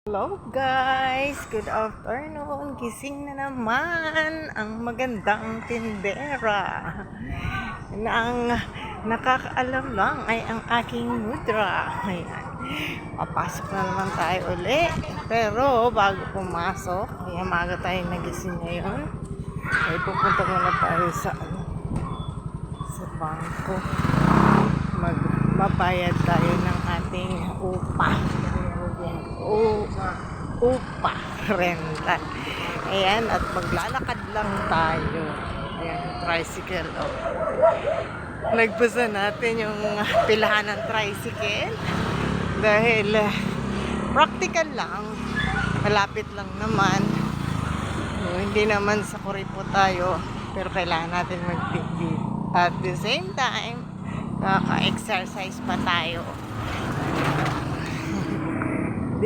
Hello guys! Good afternoon! Gising na naman ang magandang tindera na ang nakakaalam lang ay ang aking mudra. Ayan. Papasok na naman tayo uli. Pero bago pumasok, ay maga tayo nagising ngayon. Ay pupunta muna tayo sa bangko. Magbabayad tayo ng ating upa. Upa rental. Ayan, at maglalakad lang tayo. Ayan, tricycle. Oh. Nagbusa natin yung pilahan ng tricycle dahil practical lang, malapit lang naman. Hindi naman sa Kuripo tayo, pero kailangan natin magtipid. At the same time, kaka-exercise pa tayo.